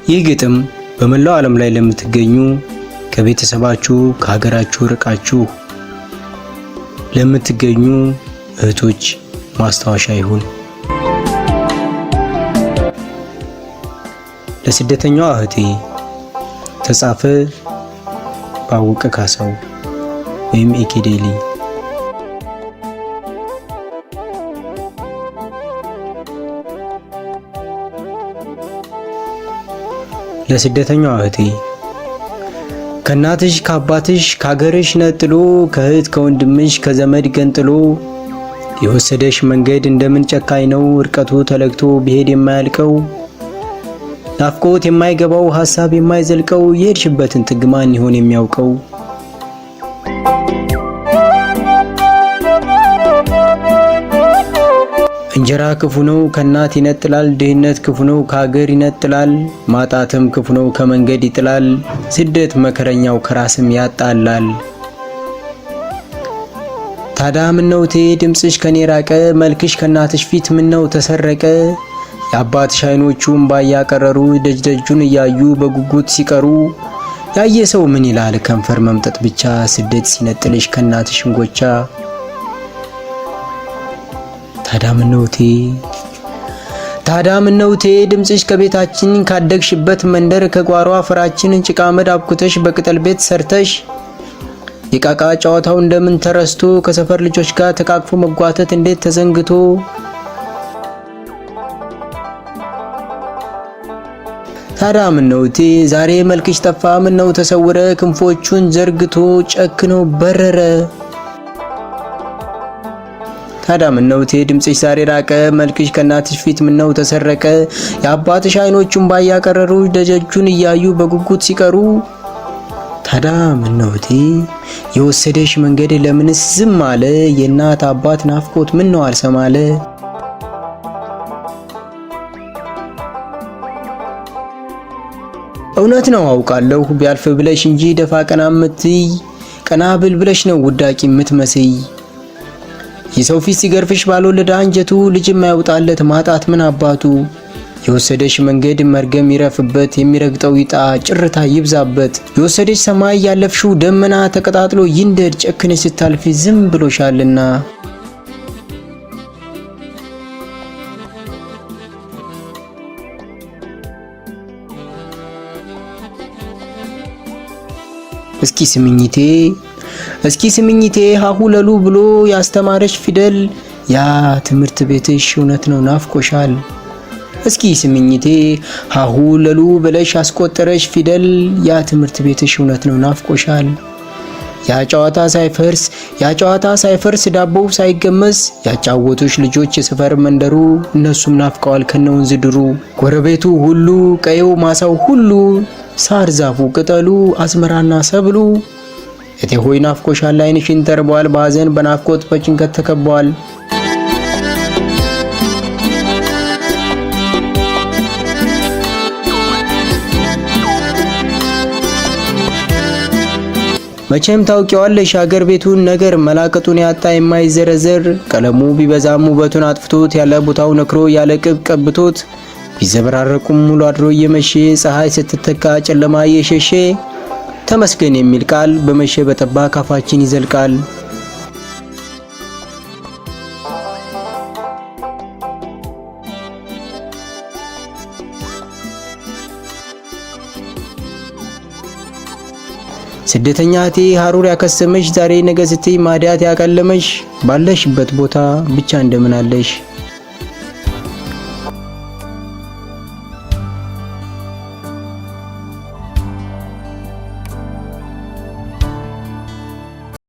ይህ ግጥም በመላው ዓለም ላይ ለምትገኙ ከቤተሰባችሁ ከሀገራችሁ ርቃችሁ ለምትገኙ እህቶች ማስታወሻ ይሁን። ለስደተኛዋ እህቴ ተጻፈ ባወቀ ካሳው ወይም ኤኬዴሊ። ለስደተኛዋ እህቴ ከእናትሽ ከአባትሽ ከሀገርሽ ነጥሎ ከእህት ከወንድምሽ ከዘመድ ገንጥሎ የወሰደሽ መንገድ እንደምን ጨካኝ ነው ርቀቱ ተለግቶ ቢሄድ የማያልቀው ናፍቆት የማይገባው ሐሳብ የማይዘልቀው የሄድሽበትን ጥግ ማን ይሆን የሚያውቀው? እንጀራ ክፉ ነው ከእናት ይነጥላል፣ ድህነት ክፉ ነው ከሀገር ይነጥላል፣ ማጣትም ክፉ ነው ከመንገድ ይጥላል፣ ስደት መከረኛው ከራስም ያጣላል። ታዲያ ምነው እቴ ድምፅሽ ከኔ ራቀ፣ መልክሽ ከእናትሽ ፊት ምነው ተሰረቀ? የአባትሽ አይኖቹ እምባ እያቀረሩ ደጅ ደጁን እያዩ በጉጉት ሲቀሩ፣ ያየ ሰው ምን ይላል ከንፈር መምጠጥ ብቻ ስደት ሲነጥልሽ ከእናትሽ እንጎቻ። ታዲያ ምነው እቴ ድምፅሽ ከቤታችን ካደግሽበት መንደር ከጓሮ አፈራችን ጭቃ አመድ አብኩተሽ በቅጠል ቤት ሰርተሽ የቃቃ ጨዋታው እንደምን ተረስቶ ከሰፈር ልጆች ጋር ተቃቅፎ መጓተት እንዴት ተዘንግቶ። ታዲያ ምነው እቴ ዛሬ መልክሽ ጠፋ ምነው ተሰወረ፣ ክንፎቹን ዘርግቶ ጨክኖ በረረ። ታዲያ ምነው እቴ ድምፅሽ ዛሬ ራቀ፣ መልክሽ ከእናትሽ ፊት ምነው ተሰረቀ፣ የአባትሽ አይኖቹን ባያቀረሩ ደጀጁን እያዩ በጉጉት ሲቀሩ። ታዲያ ምነው እቴ የወሰደሽ መንገድ ለምንስ ዝም አለ፣ የእናት አባት ናፍቆት ምነው አልሰማለ። እውነት ነው አውቃለሁ ቢያልፍ ብለሽ እንጂ ደፋ ቀና ምትይ፣ ቀና ብል ብለሽ ነው ውዳቂ ምትመስይ። የሰው ፊት ሲገርፍሽ ባልወለደ አንጀቱ ልጅ የማይወጣለት ማጣት ምን አባቱ። የወሰደሽ መንገድ መርገም ይረፍበት፣ የሚረግጠው ይጣ ጭርታ ይብዛበት። የወሰደሽ ሰማይ ያለፍሽው ደመና ተቀጣጥሎ ይንደድ፣ ጨክነሽ ስታልፊ ዝም ብሎሻልና። እስኪ ስምኝቴ ሃሁ ለሉ ብሎ ያስተማረሽ ፊደል ያ ትምህርት ቤትሽ እውነት ነው ናፍቆሻል። እስኪ ስምኝቴ ሃሁ ለሉ ብለሽ ያስቆጠረሽ ፊደል ያ ትምህርት ቤትሽ እውነት ነው ናፍቆሻል። ያ ጨዋታ ሳይፈርስ ዳቦው ሳይገመስ ያጫወቱሽ ልጆች የሰፈር መንደሩ እነሱም ናፍቀዋል ከነወንዝ ድሩ። ጎረቤቱ ሁሉ ቀየው ማሳው ሁሉ ሳር ዛፉ ቅጠሉ አዝመራና ሰብሉ። እቴ ሆይ ናፍቆሻል ዓይንሽን ተርቧል፣ በሐዘን በናፍቆት በጭንቀት ተከቧል። መቼም ታውቂዋለሽ አገር ቤቱን ነገር መላቀጡን ያጣ የማይዘረዘር ቀለሙ ቢበዛም ውበቱን አጥፍቶት ያለ ቦታው ነክሮ ያለ ቅብ ቀብቶት ቢዘበራረቁም ሙሉ አድሮ እየመሸ ፀሐይ ስትተካ ጨለማ እየሸሸ ተመስገን የሚል ቃል በመሸ በጠባ ካፋችን ይዘልቃል። ስደተኛ እቴ ሀሩር ያከሰመሽ ዛሬ ነገ ስትይ ማዲያት ያቀለመሽ ባለሽበት ቦታ ብቻ እንደምን አለሽ።